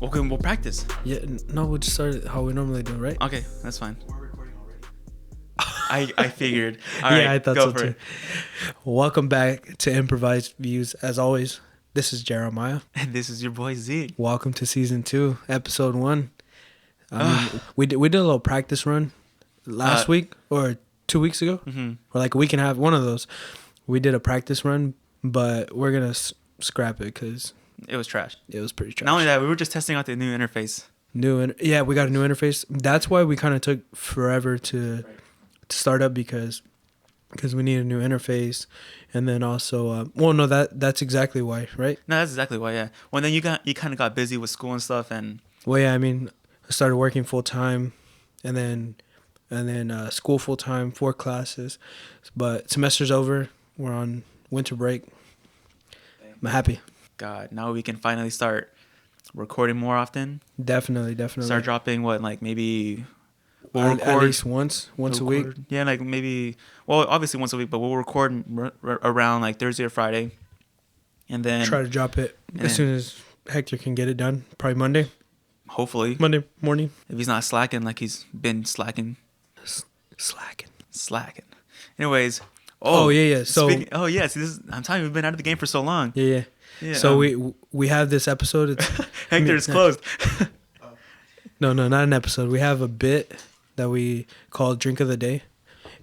Okay, we'll practice. Yeah, no, we'll just start it how we normally do, right? Okay, that's fine. We're recording already. I figured. All right, I thought go so for too. Welcome back to Improvised Views. As always, this is Jeremiah. And this is your boy Zeke. Welcome to season 2, episode 1. I mean, we did a little practice run last week or 2 weeks ago, or like a week and a half. One of those. We did a practice run, but we're gonna scrap it because It was trash. it was pretty trash. Not only that, we were just testing out the new interface. Yeah, we got a new interface. That's why we kind of took forever to start up because we need a new interface, and then also that's exactly why, right? No, that's exactly why. Yeah. Well, then you kind of got busy with school and stuff, and Well, yeah, I mean, I started working full time, and then school full time, 4 classes, but semester's over. We're on winter break. I'm happy. God, now we can finally start recording more often. Definitely. Start dropping maybe At least once a week. Yeah, like maybe. Well, obviously once a week, but we'll record around like Thursday or Friday, and then Try to drop it as soon as Hector can get it done. Probably Monday hopefully morning. if he's not slacking like he's been slacking. Anyways. Yeah. So see, I'm telling you, we've been out of the game for so long. yeah. Yeah, So we have this episode. It's Hector is closed. No, not an episode. We have a bit that we call Drink of the Day.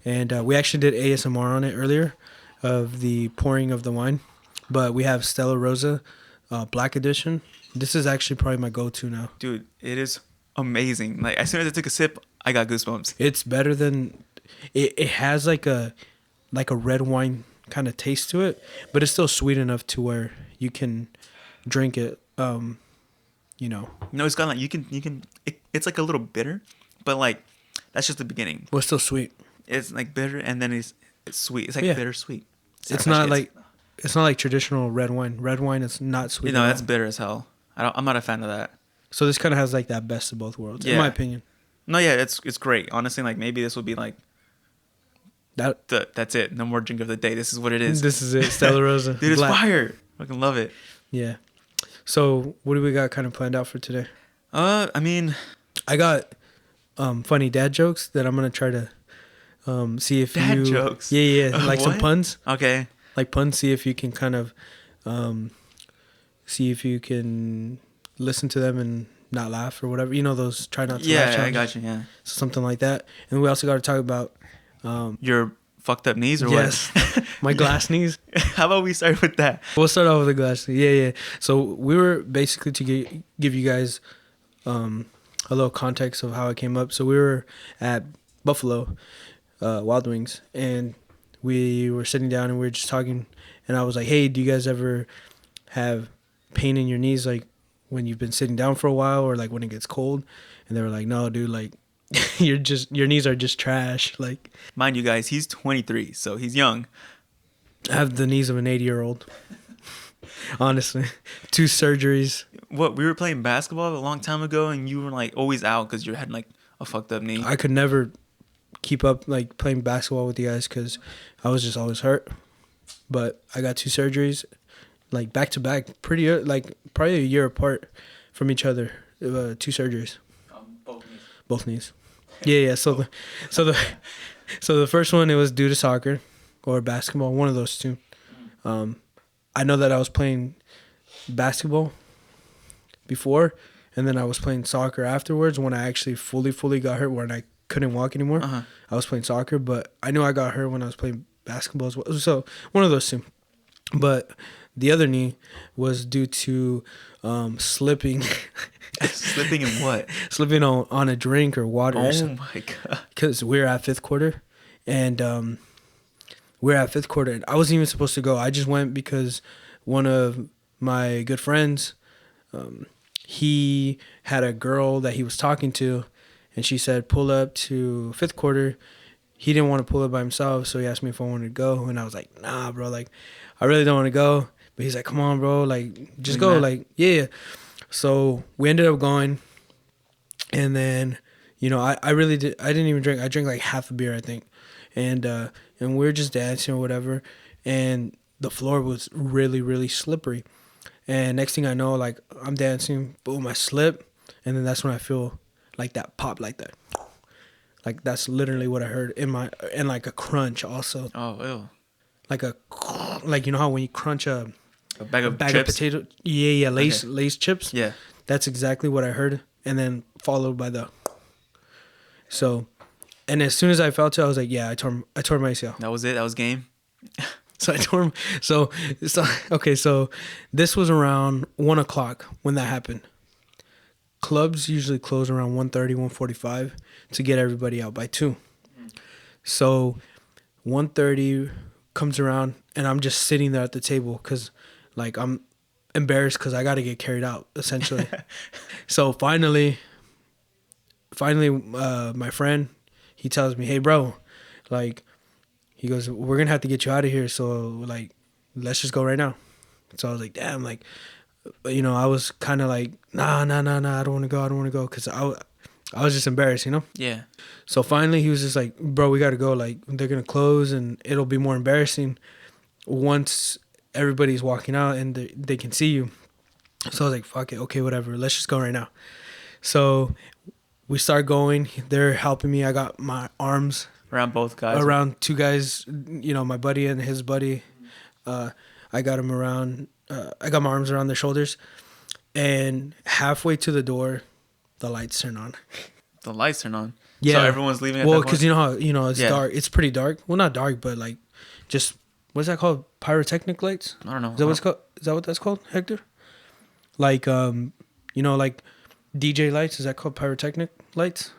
And we actually did ASMR on it earlier of the pouring of the wine. But we have Stella Rosa Black Edition. This is actually probably my go-to now. Dude, it is amazing. Like, as soon as I took a sip, I got goosebumps. It's better than... It has like a red wine kind of taste to it. But it's still sweet enough to where you can drink it, No, it's got like, you can it's like a little bitter, but like, that's just the beginning. Well, it's still sweet. It's like bitter, and then it's sweet. It's like bittersweet. It's not like traditional red wine. Red wine is not sweet. You know, that's bitter as hell. I'm not a fan of that. So this kind of has like that best of both worlds, in my opinion. No, yeah, it's great. Honestly, like maybe this will be like that's it. No more drink of the day. This is what it is. This is it. Stella Rosa. Dude, it's fire. Fucking love it. Yeah. So what do we got kind of planned out for today? I mean, I got funny dad jokes that I'm gonna try to see if dad jokes. Yeah, like some puns. Okay. Like puns. See if you can kind of see if you can listen to them and not laugh or whatever. You know those try not to laugh. Yeah, I got you. Yeah. So something like that. And we also got to talk about your fucked up knees or yes, what? my glass knees. How about we start with that? We'll start off with the glass. Yeah. So we were basically to give you guys a little context of how it came up. So we were at Buffalo Wild Wings, and we were sitting down and we were just talking. And I was like, "Hey, do you guys ever have pain in your knees, like when you've been sitting down for a while, or like when it gets cold?" And they were like, "No, dude, like." your knees are just trash. Like, mind you guys, he's 23, so he's young. I have the knees of an 80-year-old. Honestly, 2 surgeries. What, we were playing basketball a long time ago, and you were like always out because you had like a fucked up knee. I could never keep up like playing basketball with you guys because I was just always hurt. But I got 2 surgeries, like back to back, like probably a year apart from each other. 2 surgeries. Both knees. Yeah. So the first one, it was due to soccer or basketball, one of those 2. I know that I was playing basketball before, and then I was playing soccer afterwards when I actually fully got hurt when I couldn't walk anymore. I was playing soccer, but I knew I got hurt when I was playing basketball as well. So one of those 2. But the other knee was due to slipping. Slipping in what? Slipping on a drink or water. Oh my god! Because we were at 5th quarter, and and I wasn't even supposed to go. I just went because one of my good friends, he had a girl that he was talking to, and she said pull up to 5th quarter. He didn't want to pull up by himself, so he asked me if I wanted to go, and I was like, nah, bro, like I really don't want to go. But he's like, come on, bro, like just go, like yeah. So we ended up going, and then, I really did. I didn't even drink. I drank like half a beer, I think, and we were just dancing or whatever, and the floor was really, really slippery, And next thing I know, like I'm dancing, boom, I slip, and then that's when I feel like that pop, like that. Like that's literally what I heard in my, and like a crunch also, Oh, ew. like a, like you know how when you crunch A bag a of bag chips? of potato, yeah, Lace Okay. Lace chips. Yeah. That's exactly what I heard, and then followed by the. So, and as soon as I felt it, I was like, yeah, I tore my ACL. That was it. That was game. So I tore. So okay. So this was around 1 o'clock when that happened. Clubs usually close around 1:30, 1:45 to get everybody out by 2. So 1:30 comes around and I'm just sitting there at the table because like I'm embarrassed because I got to get carried out essentially. So finally, my friend, he tells me, hey bro, like he goes, we're gonna have to get you out of here, so like let's just go right now. So I was like, damn, like you know, I was kind of like, nah, I don't want to go because I was just embarrassed, you know. Yeah. So finally he was just like, bro, we got to go, like they're gonna close and it'll be more embarrassing once everybody's walking out and they can see you. So I was like, fuck it, okay, whatever, let's just go right now. So we start going, they're helping me. I got my arms Around both guys. around 2 guys, you know, my buddy and his buddy. I got him around, I got my arms around their shoulders, and halfway to the door, the lights turn on. The lights turn on. Yeah. So everyone's leaving at Well, that because point? you know how, you know, it's Yeah. dark. It's pretty dark. Well, not dark, but like just, what's that called? Pyrotechnic lights? I don't know. Is that what's called? Is that what that's called, Hector? Like, you know, like DJ lights. Is that called pyrotechnic lights?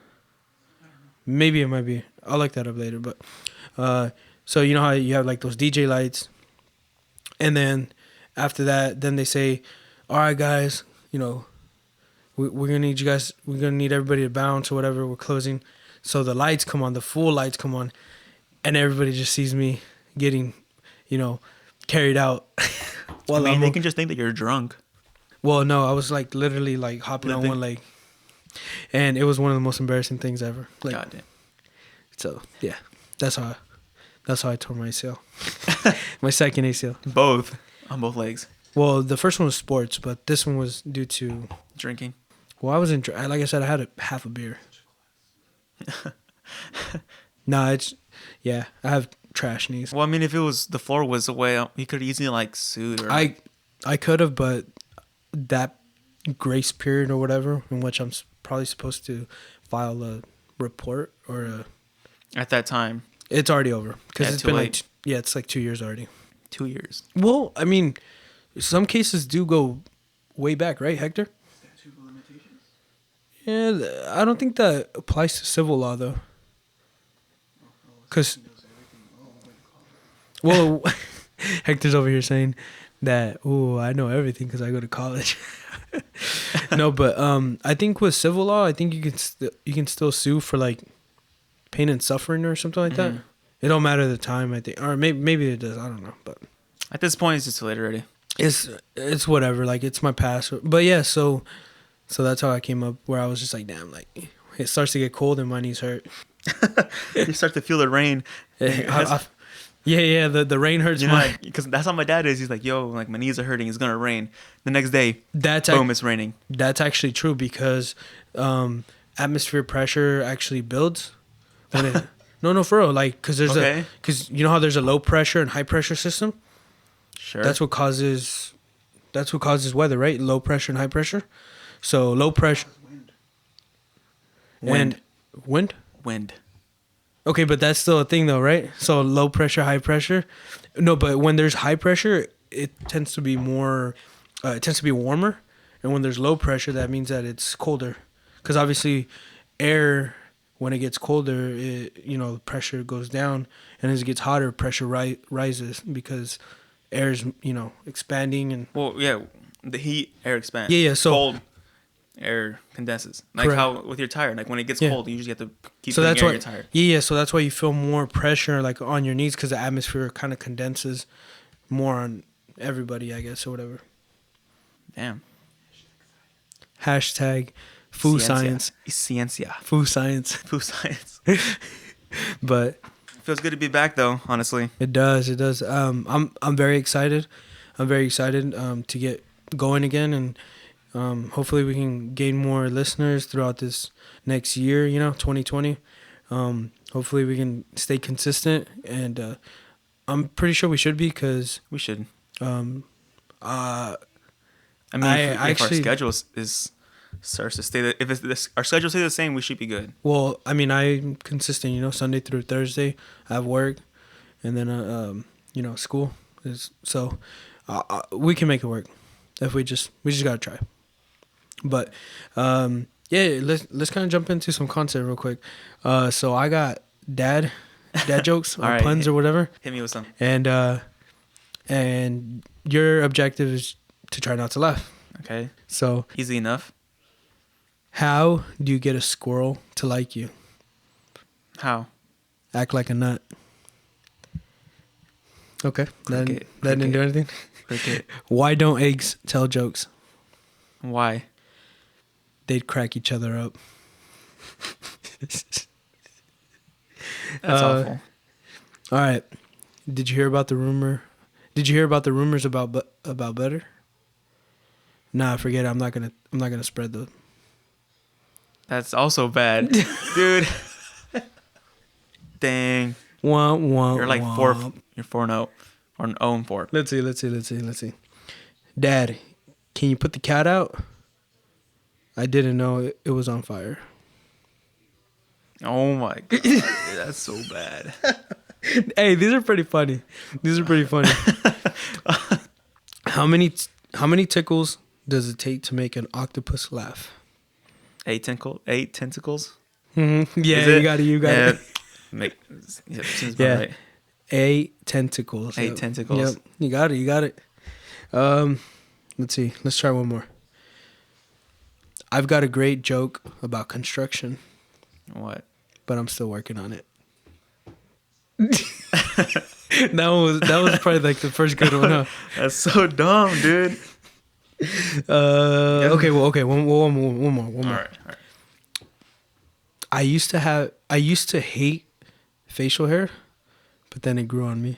Maybe it might be. I'll look that up later. But so you know how you have like those DJ lights, and then after that, then they say, "All right, guys, you know, we're gonna need you guys. We're gonna need everybody to bounce or whatever. We're closing." So the lights come on. The full lights come on, and everybody just sees me getting, you know, carried out. I mean, they can just think that you're drunk. Well, no, I was like literally like hopping on Lifting? one leg, and it was one of the most embarrassing things ever. Like, God damn. so yeah, that's how I tore my ACL, my second ACL. Both. On both legs. Well, the first one was sports, but this one was due to, Drinking. well, I wasn't like I said, I had half a beer. Nah, it's yeah, I have trash knees. Well, I mean, if it was the floor was away, he could easily like sued or. I could have, but that grace period or whatever in which I'm probably supposed to file a report or a. At that time, It's already over because Yeah, it's too been late. like it's like 2 years already. 2 years. Well, I mean, some cases do go way back, right, Hector? Yeah, I don't think that applies to civil law though. Cause, well, Hector's over here saying that. Oh, I know everything because I go to college. No, but I think with civil law, I think you can still sue for like pain and suffering or something like that. Mhm. It don't matter the time, I think, or maybe it does. I don't know, but At this point, it's just too late already. it's whatever. Like it's my past. But yeah, so that's how I came up. Where I was just like, damn, like it starts to get cold and my knees hurt. You start to feel the rain. Yeah, the rain hurts You know, my. because that's how my dad is. He's like, yo, like my knees are hurting. It's gonna rain. The next day, That's boom, it's raining. that's actually true because atmosphere pressure actually builds. When it, no, for real. Like, cause there's Okay. cause you know how there's a low pressure and high pressure system. Sure. That's what causes weather, right? Low pressure and high pressure. So low pressure Wind. and wind. Wind. Okay, but that's still a thing though, right? So low pressure, high pressure. No, but when there's high pressure, it tends to be more. It tends to be warmer, and when there's low pressure, that means that it's colder. Because obviously, air when it gets colder, the pressure goes down, and as it gets hotter, pressure rises because air's expanding and. Well, yeah, the heat, air expands. Yeah, so- cold, air condenses. Like Correct. how with your tire, like when it gets Yeah. cold, you usually have to keep So putting that's air why, in your tire. yeah. So that's why you feel more pressure like on your knees because the atmosphere kind of condenses more on everybody, I guess, or whatever. Damn. Hashtag food science. Ciencia. Food science. Food science. But Feels good to be back though, honestly. it does. I'm very excited. I'm very excited to get going again, and hopefully we can gain more listeners throughout this next year. 2020. Hopefully we can stay consistent, and I'm pretty sure we should be because We should. um, uh, I mean, I if our actually- schedule is starts to stay, if it's this, our schedule stays the same, we should be good. well, I mean, I'm consistent. Sunday through Thursday, I have work, and then school is so we can make it work if we just gotta try. But yeah, let's kind of jump into some content real quick. So I got dad jokes or All right. puns or whatever, Hit me with some. and your objective is to try not to laugh. Okay. So Easy enough. how do you get a squirrel to like you? How? Act like a nut. Okay, that Cricket, didn't do anything. Cricket. Why don't eggs tell jokes? Why? They'd crack each other up. That's Uh, awful. All right. Did you hear about the rumor? Did you hear about the rumors about butter? Nah, forget it. I'm not gonna spread the. That's also bad, dude. Dang. Womp, womp, You're like womp. You're 4-0 or an 0-4. Let's see. Dad, can you put the cat out? I didn't know it was on fire. Oh my god, dude, that's so bad. Hey, these are pretty funny. How many tickles does it take to make an octopus laugh? 8 tentacles. Mm-hmm. Yeah, Is you it? got it. Seems about Yeah. right. 8 tentacles. 8 Yep. tentacles. Yep. You got it. Let's see. Let's try one more. I've got a great joke about construction, What? but I'm still working on it. that was probably like the first good one, huh? That's so dumb, dude. Okay, one more. All right. I used to hate facial hair, but then it grew on me.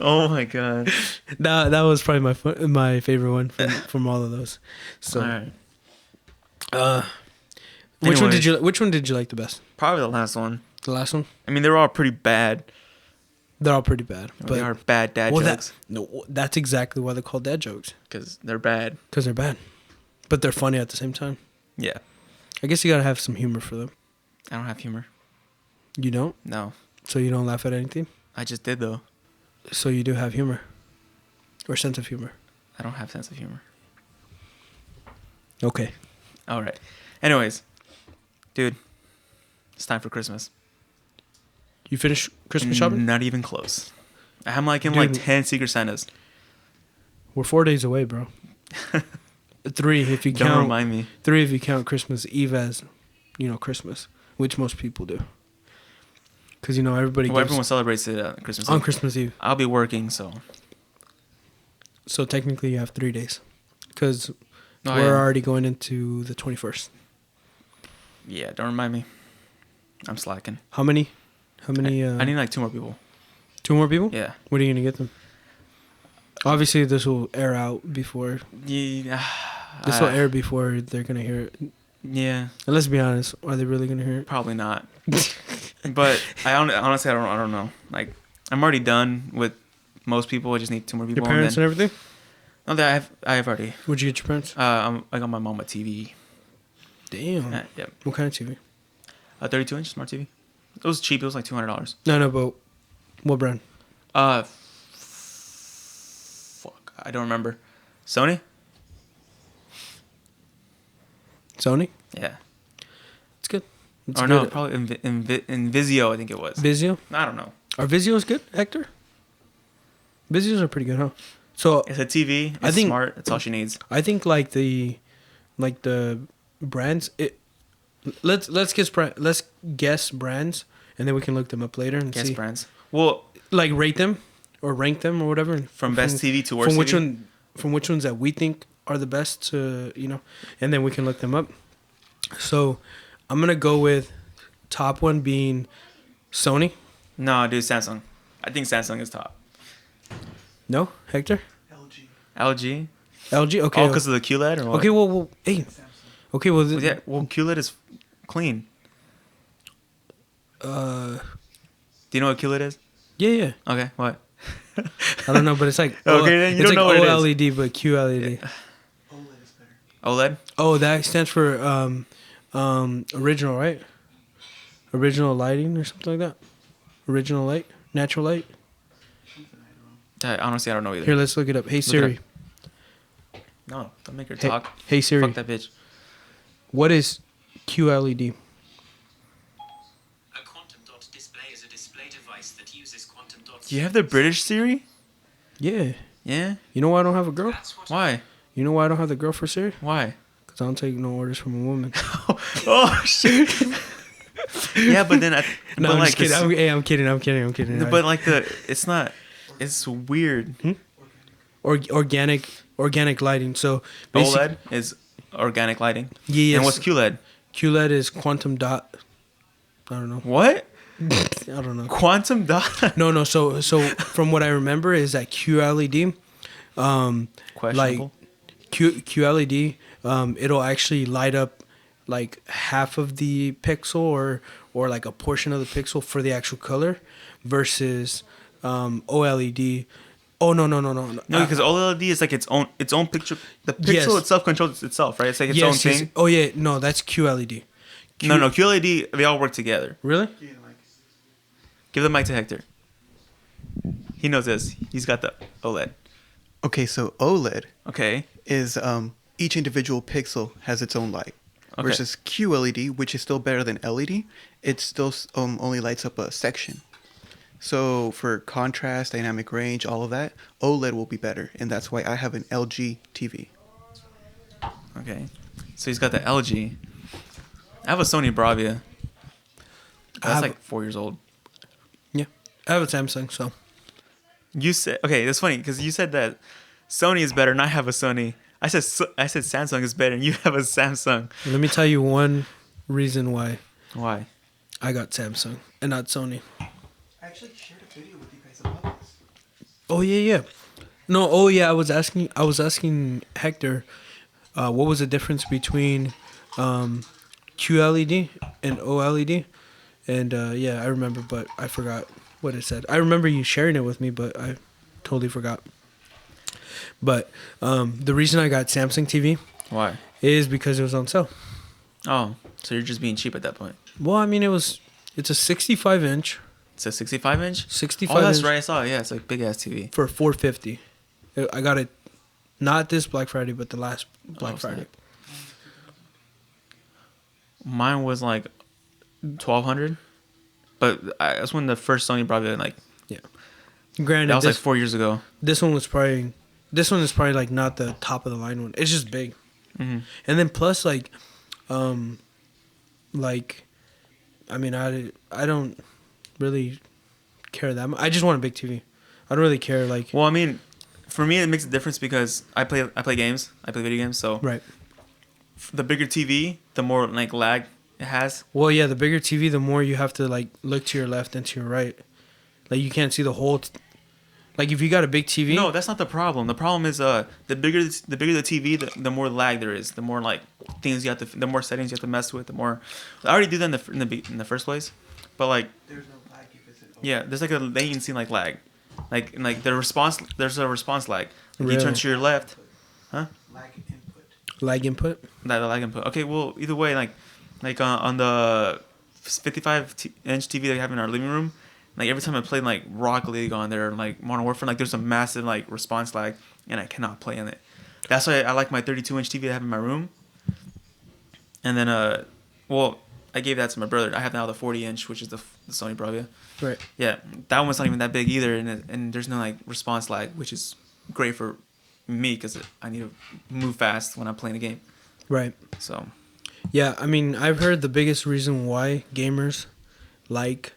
Oh my god. That was probably my favorite one from all of those. So, All right. which one Anyways. did you like the best? Probably the last one. The last one? I mean, they were all pretty bad. They're all pretty bad, They are but bad dad jokes that's exactly why they're called dad jokes, because they're bad. because they're bad, but they're funny at the same time. Yeah. I guess you gotta have some humor for them. I don't have humor. You don't, No. so you don't laugh at anything. I just did though. So you do have humor, or sense of humor. I don't have sense of humor. Okay. All right. Anyways, dude, it's time for Christmas. You finished Christmas shopping? Not even close. I'm like in Dude. like 10 Secret Santas. We're 4 days away, bro. 3 if you Don't count. remind me. 3 if you count Christmas Eve as, Christmas, which most people do. Because everybody Well, gives everyone celebrates it on Christmas on Eve. Christmas Eve. I'll be working, so. So technically, you have 3 days, because Oh, we're yeah. already going into the 21st. Yeah, don't remind me. I'm slacking. How many? How many? I need like 2 more people. 2 more people? Yeah. What are you gonna get them? Obviously, this will air out before. Yeah. This will air before they're gonna hear it. Yeah, And let's be honest, are they really gonna hear it? probably not. But honestly, I don't know. Like, I'm already done with most people. I just need 2 more people. Your parents and and everything? then, no, that I have already. What'd you get your parents? I got my mom a TV. Damn. Yep. What kind of TV? A 32-inch smart TV. It was cheap. It was like $200. No, but what brand? Fuck, I don't remember. Sony? Sony? Yeah. It's good. It's Or good. no, probably Vizio, I think it was. Vizio? I don't know. Are Vizios good, Hector? Vizios are pretty good, huh? So It's a TV. It's I think- smart. That's all she needs. I think like the brands. Let's guess brands, and then we can look them up later and Guess see. brands. Well, Like rate them or rank them or whatever. from best TV to worst from which TV. from which ones that we think are the best to and then we can look them up. So I'm gonna go with top one being Sony. No, dude, Samsung. I think Samsung is top. No, Hector. LG. LG. Okay. Oh, because of the QLED or what? Okay. Well. Hey. Okay. Well. Well, yeah. Well, QLED is clean. Uh. Do you know what QLED is? Yeah. Yeah. Okay. What? I don't know, but it's like Okay, then you it's don't know like what it is. OLED, but QLED. OLED. Oh, that stands for original, right? Original lighting or something like that. Original light, natural light. Honestly, I don't know either. Here, let's look it up. Hey it Siri. No, don't make her Hey, talk. hey Siri. Fuck that bitch. What is QLED? A quantum dot display is a display device that uses quantum dots. Do you have the British Siri? Yeah. Yeah. You know why I don't have a girl? That's what Why? You know why I don't have the girl for Siri? Why? Because I don't take no orders from a woman. Oh shit. Yeah, but then No, but I'm like just kidding. I'm kidding. I'm kidding. but like it's not. It's weird. Organic lighting. So basically, OLED is organic lighting. Yeah. And what's QLED? QLED is quantum dot. I don't know. What? I don't know. Quantum dot? No. So from what I remember is that QLED, like Questionable. QLED, it'll actually light up like half of the pixel or like a portion of the pixel for the actual color, versus OLED. Oh no. No, because OLED is like its own picture. The pixel Yes. itself controls itself, right? It's like its own Yes. thing. Oh yeah. No, that's QLED. No, QLED. They all work together. Really? Give the mic to Hector. He knows this. He's got the OLED. Okay, so OLED Okay. is each individual pixel has its own light, Okay. versus QLED, which is still better than LED. It still only lights up a section. So for contrast, dynamic range, all of that, OLED will be better, and that's why I have an LG TV. Okay. So he's got the LG. I have a Sony Bravia. That's have- like 4 years old. Yeah. I have a Samsung, so. You said okay. That's funny because you said that Sony is better, and I have a Sony. I said Samsung is better, and you have a Samsung. Let me tell you one reason why Why? I got Samsung and not Sony. I actually shared a video with you guys about this. Oh yeah. No, oh yeah. I was asking Hector, what was the difference between QLED and OLED, and yeah, I remember, but I forgot what it said. I remember you sharing it with me, but I totally forgot. But the reason I got Samsung TV Why? is because it was on sale. Oh, so you're just being cheap at that point. Well, I mean, it's a 65 inch, It's a 65 inch. 65 Oh, that's inch right. I saw it. Yeah, it's like big ass TV. for $450. I got it not this Black Friday, but the last Black Oh, Friday. Mine was like 1,200, but that's when the first Sony Bravia like Granted, that was like this, 4 years ago. this one is probably like not the top of the line one. It's just big. Hmm. And then plus I mean, I don't really care that much. I just want a big TV. I don't really care like Well, I mean, for me it makes a difference because I play games. I play video games, so right. the bigger TV, the more like lag it has. Well, yeah, the bigger TV, the more you have to like look to your left and to your right. Like you can't see the whole. Like if you got a big TV. No, that's not the problem. The problem is the bigger the TV, the more lag there is. The more like things you have to, the more settings you have to mess with. The more I already do that in the first place, but like There's no lag if it's an yeah, there's like a latency like lag, like the response. There's a response lag. Like you turn Really? to your left, lag input. Lag input. that lag input. Okay, well either way, like on the 55-inch TV that we have in our living room. Like every time I play like Rocket League on there, like Modern Warfare, like there's a massive like response lag, and I cannot play in it. That's why I like my 32-inch TV I have in my room. And then well, I gave that to my brother. I have now the 40-inch, which is the Sony Bravia. Right. Yeah, that one's not even that big either, and there's no like response lag, which is great for me because I need to move fast when I'm playing a game. Right. So Yeah, I mean, I've heard the biggest reason why gamers like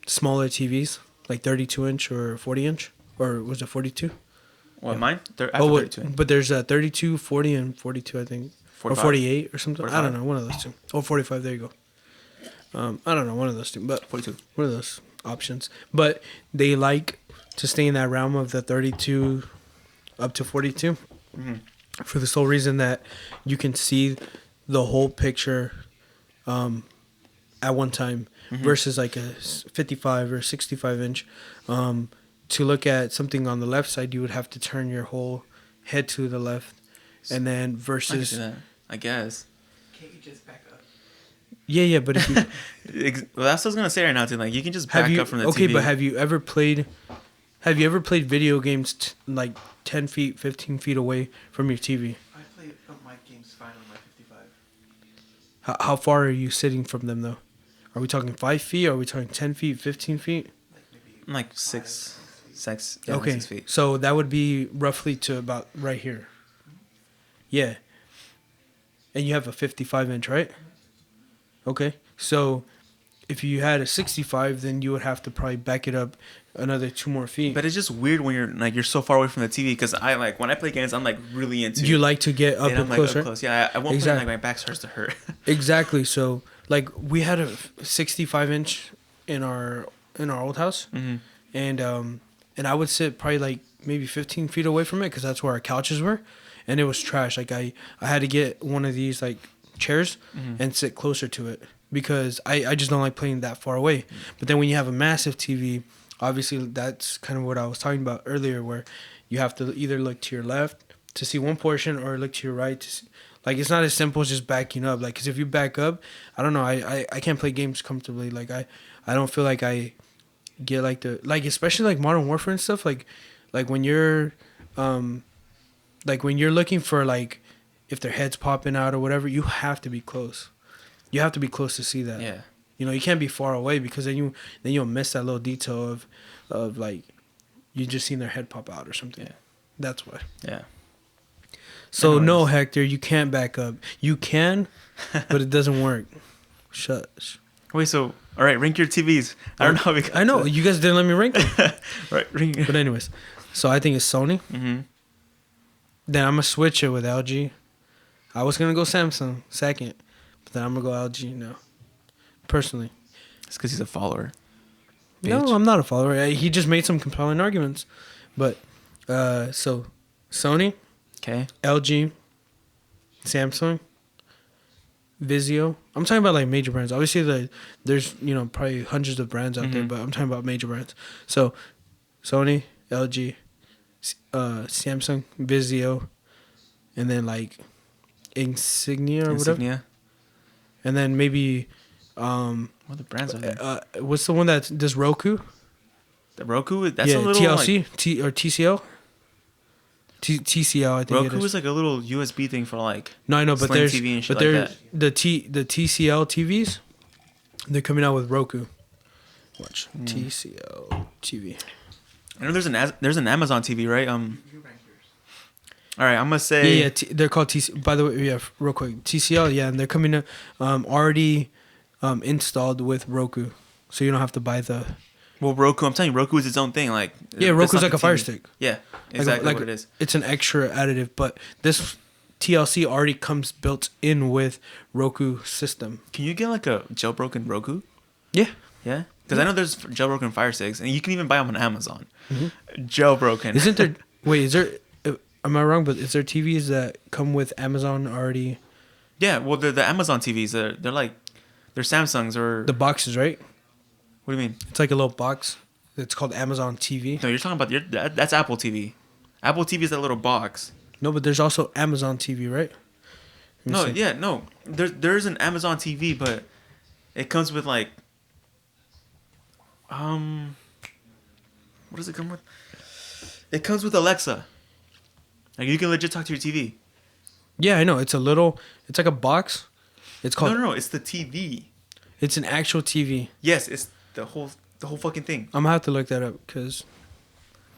smaller TVs, like 32 inch or 40 inch, or was it 42? what mine? I have Oh, a wait, 32 inch. but there's 32, 40, and 42, I think. 45. Or 48 or something. I 45. don't know, one of those two. Oh, 45, there you go. I don't know, one of those two, but 42. one of those options. But they like to stay in that realm of the 32 up to 42 for the sole reason that you can see the whole picture at one time versus like a 55 or 65 inch. To look at something on the left side, you would have to turn your whole head to the left, and then I can versus see that, I guess. Can't you just back up? yeah, but if you Well, that's what I was gonna say right now. Too. Like you can just back have you up from the okay, TV. but have you ever played video games like 10 feet, 15 feet away from your TV? I play my games fine on my 55. How far are you sitting from them though? Are we talking 5 feet? Are we talking 10 feet, 15 feet? Like maybe I'm like 6 Okay, 6 feet. so that would be roughly to about right here. Yeah. And you have a 55 inch, right? Okay. So if you had a 65, then you would have to probably back it up another 2 more feet. But it's just weird when you're so far away from the TV because I like when I play games I'm like really into. You like to get up and I'm and closer? Like up close. Yeah, I won't Exactly. play like my back starts to hurt. Exactly. So like we had a 65 inch in our old house, and I would sit probably like maybe 15 feet away from it because that's where our couches were, and it was trash. Like I had to get one of these like chairs and sit closer to it because I just don't like playing that far away. But then when you have a massive TV, obviously that's kind of what I was talking about earlier, where you have to either look to your left to see one portion or look to your right to see. Like it's not as simple as just backing up. Like, cause if you back up, I don't know. I can't play games comfortably. Like I don't feel like I get like especially like Modern Warfare and stuff. Like when you're looking for like if their head's popping out or whatever, you have to be close. You have to be close to see that. Yeah. You know, you can't be far away because then you'll miss that little detail of like you just seen their head pop out or something. Yeah. That's why. Yeah. So Anyways. no, Hector, you can't back up. You can, but it doesn't work. Shush. Wait, so all right, rank your TVs. I don't know how we got I know to- you guys didn't let me rank them. Right, rank. But anyways, so I think it's Sony. Mhm. Then I'm gonna switch it with LG. I was gonna go Samsung second, but then I'm gonna go LG now. Personally, It's because he's a follower. no, Bitch. I'm not a follower. He just made some compelling arguments, but so Sony, Okay. LG, Samsung, Vizio. I'm talking about like major brands. Obviously, there's probably hundreds of brands out there, but I'm talking about major brands. So, Sony, LG, Samsung, Vizio, and then like Insignia or whatever, Insignia. and then maybe What other brands are there? what's the one that does Roku? The Roku. That's yeah, a little TLC, like, or TCL. TCL, I think it Roku is. is like a little USB thing for like. No, I know, but Sling there's TV and shit but like there's the TCL TVs. They're coming out with Roku. Watch TCL TV. I know there's an Amazon TV, right? You rank yours. All right, I'm gonna say. Yeah, they're called TCL. By the way, yeah, real quick, TCL. Yeah, and they're coming to already installed with Roku, so you don't have to buy the. Well, Roku. I'm telling you, Roku is its own thing. Like. Yeah, that's Roku's not like the a Fire TV. Stick. Yeah, exactly what it is. It's an extra additive, but this TLC already comes built in with Roku system. Can you get like a jailbroken Roku? Yeah. Yeah, because I know there's jailbroken Fire Sticks, and you can even buy them on Amazon. Jailbroken. Isn't there? Wait, is there? Am I wrong? But is there TVs that come with Amazon already? Yeah, well, the Amazon TVs. They're like, they're Samsungs or. The boxes, right? What do you mean? It's like a little box. It's called Amazon TV. No, you're talking about that's Apple TV. Apple TV is that little box. No, but there's also Amazon TV, right? Let me No, see. yeah, no. There's an Amazon TV, but it comes with like. What does it come with? It comes with Alexa. Like you can legit talk to your TV. Yeah, I know. It's like a box. It's called. No. It's the TV. It's an actual TV. Yes, it's the whole fucking thing. I'm gonna have to look that up because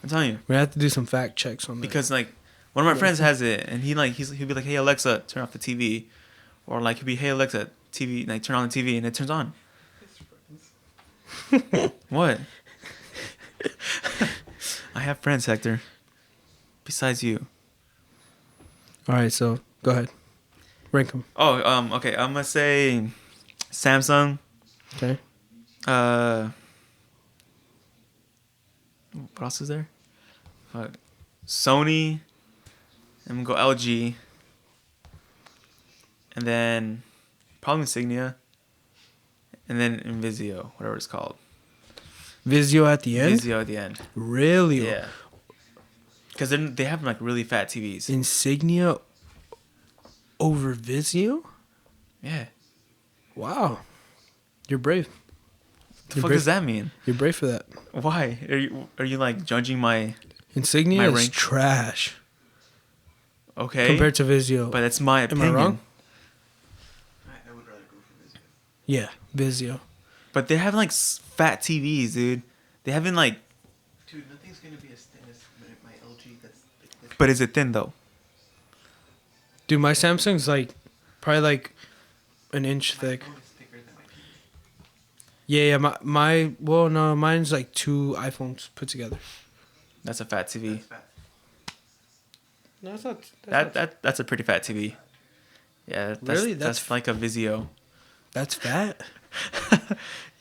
I'm telling you. we have to do some fact checks on that. Because like one of my friends has it, and he'll be like, "Hey Alexa, turn off the TV," or like he'll be, "Hey Alexa, TV, like turn on the TV," and it turns on. What? I have friends, Hector. Besides you. All right, so go ahead, rank them. Oh, okay. I'm gonna say Samsung. Okay. What else is there? Fuck. Sony. I'm gonna go LG. And then probably Insignia. And then Invisio, whatever it's called. Vizio at the end. Vizio at the end. Really? Yeah. Because they have like really fat TVs. Insignia over Vizio? Yeah. Wow. You're brave. The fuck does that mean? You're brave for that. Why? Are you like judging my Insignia My is rank? trash okay? compared to Vizio. But that's my Am I opinion. wrong? I would rather go for Vizio. Yeah, Vizio. But they have like fat TVs, dude. They haven't like. Dude, nothing's gonna be as thin as my LG. That's But is it thin though? Dude, my Samsung's like probably like an inch thick. phone is thicker than my TV. Yeah, my well no, mine's like 2 iPhones put together. That's a fat TV. That's fat. No, it's not. That's a pretty fat TV. Yeah, that's, Really? that's like a Vizio. That's fat.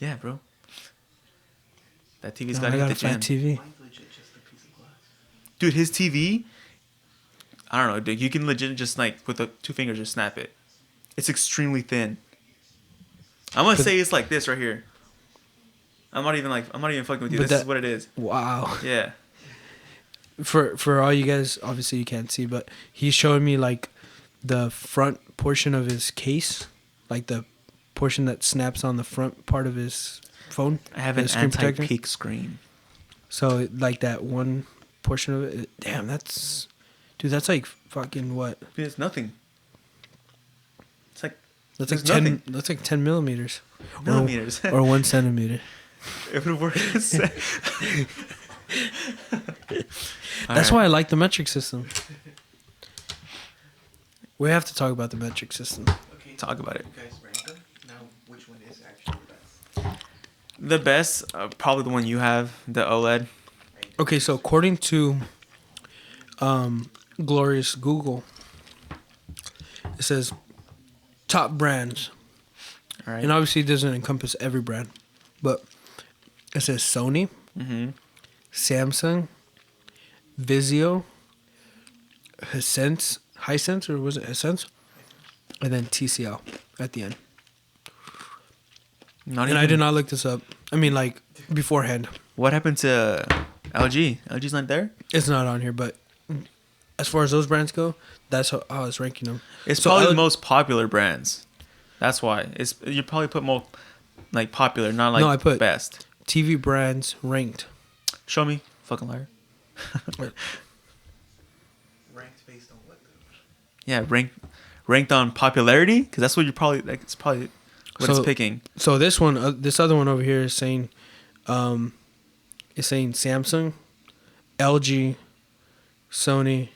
Yeah, bro. That TV's No, got I to got a hit the gym. fat TV. Mine's legit just a piece of glass. Dude, his TV. I don't know, dude. You can legit just like with the 2 fingers just snap it. It's extremely thin. I'm gonna say it's like this right here. I'm not even fucking with you. But This is that- what it is. Wow. Yeah. For all you guys, obviously you can't see, but he's showing me like the front portion of his case, like the portion that snaps on the front part of his phone. I have the an screen protector. anti-peak screen. So like that one portion of it, damn, that's like fucking what? Dude, it's nothing. It's like That's There's like 10. nothing. That's like 10 millimeters. millimeters. Or 1 centimeter. It would work. That's why I like the metric system. We have to talk about the metric system. Okay. Talk about it. You guys rank them. Now, which one is actually the best? The best, probably the one you have, the OLED. Okay, so according to Glorious Google, it says top brands. All right. And obviously it doesn't encompass every brand. But it says Sony, Mm-hmm. Samsung, Vizio, Hisense, or was it Hisense? And then TCL at the end. Not And I did not look this up. I mean, like, beforehand. What happened to LG? LG's not there. It's not on here, but as far as those brands go, that's how I was ranking them. It's So probably I the would- most popular brands. That's why. It's you probably put more like popular, not like No, I put- best. TV brands ranked. Show me, fucking liar. Ranked based on what? Yeah, ranked on popularity because that's what you're probably like. It's probably what So- it's picking. So this one, this other one over here is saying Samsung, LG, Sony,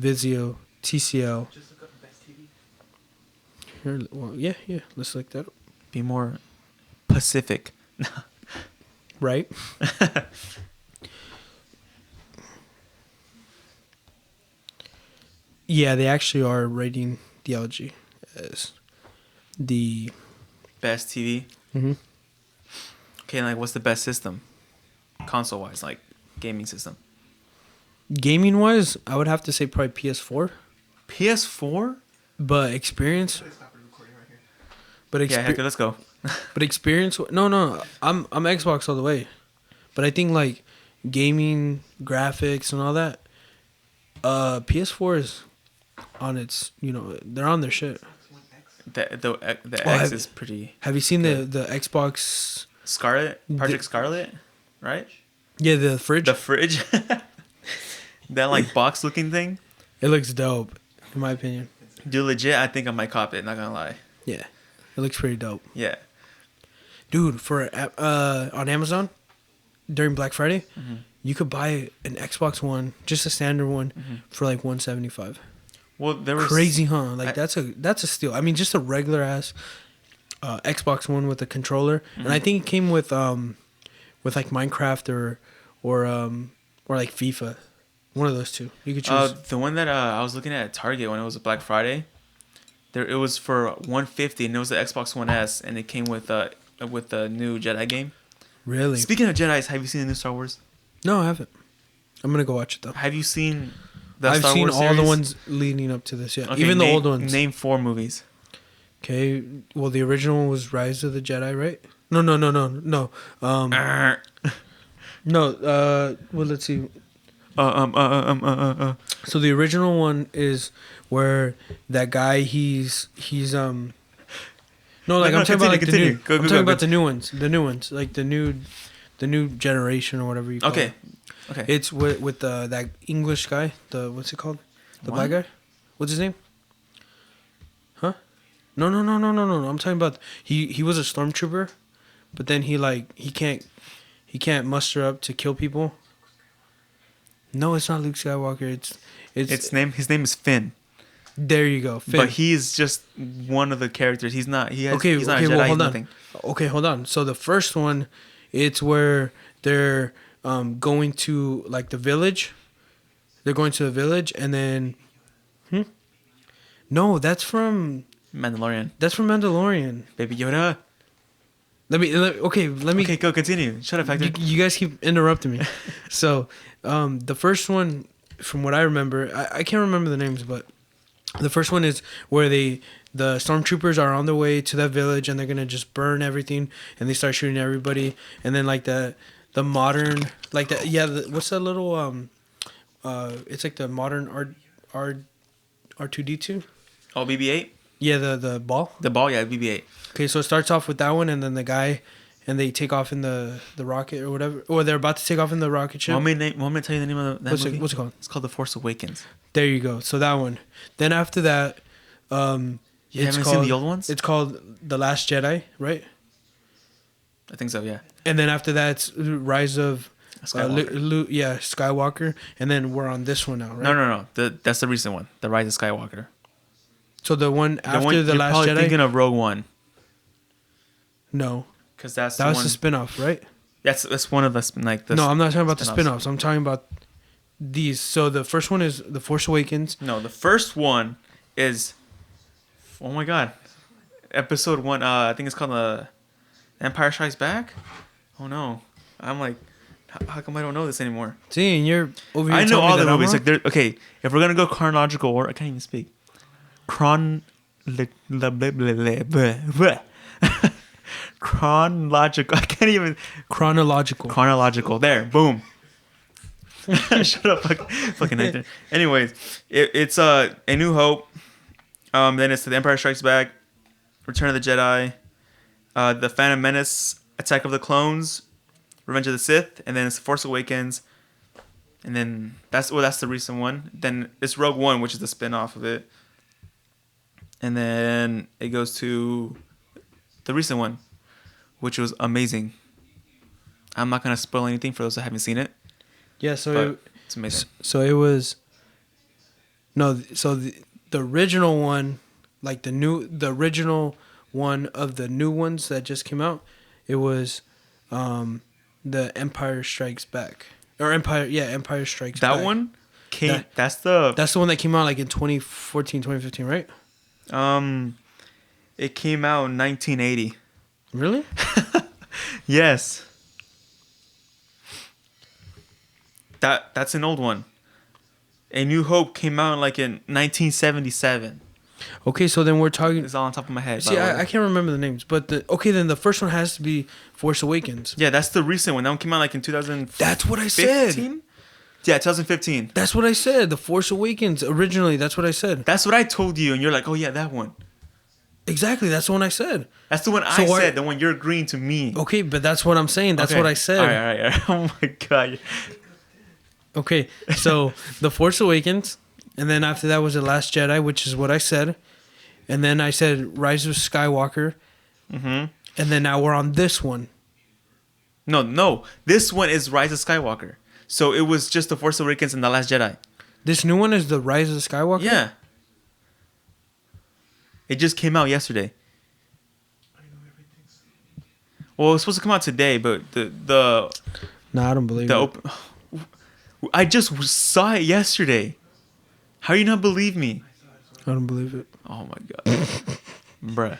Vizio, TCL. Just look up best TV. Here, well, yeah. Let's look that up. Be more Pacific. Right. Yeah, they actually are rating the LG as the. Best TV. Mm-hmm. Okay, like what's the best system? Console wise, like gaming system. Gaming wise, I would have to say probably PS4, PS4. but experience, Please stop recording right here. but Yeah, heck, let's go. but experience. No, I'm Xbox all the way, but I think like gaming graphics and all that. PS4 is on its, they're on their shit. One X. The Well, X have- is pretty. Have you seen the Xbox? Scarlet, Project Scarlet, right? Yeah, the fridge. The fridge. That like box looking thing. It looks dope, in my opinion. Dude, legit, I think I might cop it. Not gonna lie. Yeah, it looks pretty dope, Yeah. dude. For on Amazon during Black Friday, you could buy an Xbox One, just a standard one, for like $175. Well, there was Crazy, huh? Like I- that's a steal. I mean, just a regular ass Xbox One with a controller, and I think it came with like Minecraft or like FIFA, one of those two. You could choose. The one that I was looking at Target when it was a Black Friday. There, it was for $150, and it was the Xbox One S, and it came with the new Jedi game. Really? Speaking of Jedi's, have you seen the new Star Wars? No, I haven't. I'm gonna go watch it though. Have you seen the I've Star seen Wars all the series? ones leading up to this. Yeah, Okay, even the name- old ones. Name 4 movies. Okay, well, the original one was Rise of the Jedi, right? No. No. Well, let's see. So the original one is where that guy no, like No, I'm talking about like continue. the new. Go, I'm go, talking go. about the new ones, like the new generation or whatever you call Okay. it. Okay. It's with that English guy. The what's it called? The What? black guy. What's his name? Huh? No. I'm talking about he was a stormtrooper, but then he can't muster up to kill people. No, it's not Luke Skywalker. It's His name is Finn. there you go. Finn. But he is just one of the characters. He's not. He's not a Jedi. Well, he's hold nothing. on. Okay, hold on. So the first one, it's where they're going to like the village. They're going to the village, and then, no, that's from Mandalorian. Mandalorian. Baby Yoda. Let me. Okay, go continue. Shut up, Hector. You guys keep interrupting me. So, the first one, from what I remember, I can't remember the names, but the first one is where the stormtroopers are on their way to that village and they're gonna just burn everything and they start shooting everybody, and then like the modern like that what's that little it's like the modern R2D2. Oh, BB-8. Yeah, the ball. The ball, yeah, BB-8. Okay, so it starts off with that one, and then the guy, and they take off in the rocket or whatever, or they're about to take off in the rocket ship. Want me to tell you the name of that movie? What's it called? It's called The Force Awakens. There you go. So that one. Then after that, You haven't seen the old ones? It's called The Last Jedi, right? I think so, yeah. And then after that, it's Rise of Skywalker. Skywalker, and then we're on this one now, right? No. That's the recent one. The Rise of Skywalker. So the one after one, The you're Last probably Jedi. thinking of Rogue One. No, Because that's that the was one. the spin-off, right? That's one of the like. No, I'm not talking about the spin-offs. spin-offs. I'm talking about these. So the first one is The Force Awakens. No, the first one is. Oh my God, Episode 1. I think it's called the Empire Strikes Back. Oh no, I'm like, how come I don't know this anymore? See, and you're over here. I know telling me all the that I'm movies. wrong? Like, okay, if we're gonna go chronological order, I can't even speak. Chronological. I can't even. Chronological. There. Boom. Shut up, fucking Nathan. Anyways, it's A New Hope. Then it's The Empire Strikes Back, Return of the Jedi, The Phantom Menace, Attack of the Clones, Revenge of the Sith, and then it's The Force Awakens. And then that's the recent one. Then it's Rogue One, which is the spin-off of it. And then it goes to the recent one, which was amazing. I'm not gonna spoil anything for those that haven't seen it, Yeah, but it's amazing. so it was. No, so the original one, like the original one of the new ones that just came out, it was, the Empire Strikes Back or Empire Strikes Back. That one came. That- that's the That's the one that came out like in 2014, 2015, right? It came out in 1980. Really? Yes. That's an old one. A New Hope came out like in 1977. Okay, so then we're talking. It's all on top of my head. See, by the way. I can't remember the names, but then the first one has to be Force Awakens. Yeah, that's the recent one. That one came out like in 2015. That's what I said. Yeah, 2015. That's what I said. The Force Awakens originally. That's what I said. That's what I told you, and you're like, oh yeah, that one. Exactly. That's the one I said. That's the one So I why- said. The one you're agreeing to me. Okay, but that's what I'm saying. That's Okay. what I said. All right. Oh my God. Okay, so The Force Awakens, and then after that was The Last Jedi, which is what I said, and then I said Rise of Skywalker, Mm-hmm. and then now we're on this one. No. This one is Rise of Skywalker. So it was just The Force Awakens and The Last Jedi. This new one is the Rise of Skywalker. Yeah. It just came out yesterday. Well, it was supposed to come out today, but the No, I don't believe it. I just saw it yesterday. How do you not believe me? I don't believe it. Oh my God. Bruh.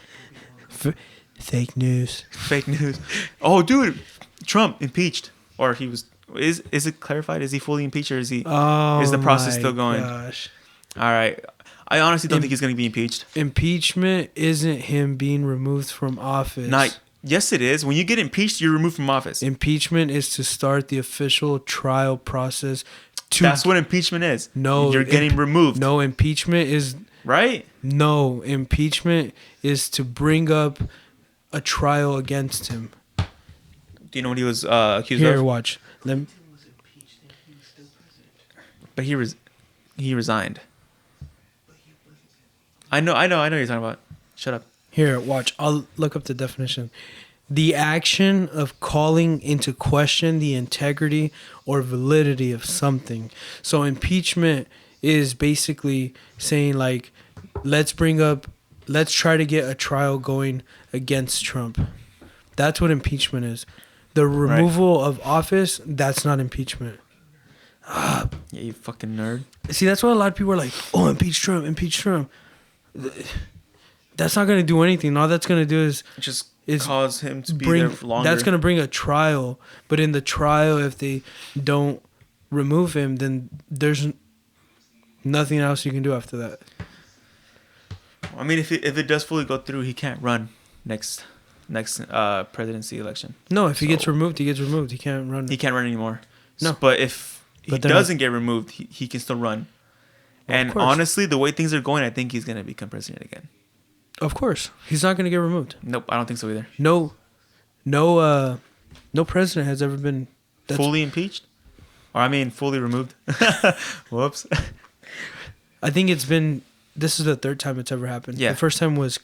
Fake news. Fake news. Oh, dude. Trump impeached. Or he was Is it clarified? Is he fully impeached, or is he? Oh, Is the process my still going? Gosh. All right. I honestly don't think he's going to be impeached. Impeachment isn't him being removed from office. Yes, it is. When you get impeached, you're removed from office. Impeachment is to start the official trial process. That's what impeachment is. No, you're getting removed. No, impeachment is Right? no impeachment is to bring up a trial against him. Do you know what he was accused Here, of? watch. But he resigned. I know what you're talking about. Shut up. Here, watch. I'll look up the definition. The action of calling into question the integrity or validity of something. So impeachment is basically saying like, let's try to get a trial going against Trump. That's what impeachment is. The removal of office, that's not impeachment. Yeah, you fucking nerd. See, that's why a lot of people are like, oh, impeach Trump, impeach Trump. That's not going to do anything. All that's going to do is Just Is cause him to be there for longer. That's going to bring a trial. But in the trial, if they don't remove him, then there's nothing else you can do after that. I mean, if it does fully go through, he can't run next presidency election. No, if he gets So- removed, he gets removed. He can't run. He can't run anymore. No. But if he But they're not- doesn't get removed, he can still run. And course. honestly, the way things are going, I think he's going to become president again. Of course, he's not going to get removed. Nope, I don't think so either. No president has ever been Fully impeached? Or I mean, fully removed. Whoops. I think this is the third time it's ever happened. Yeah. The first time was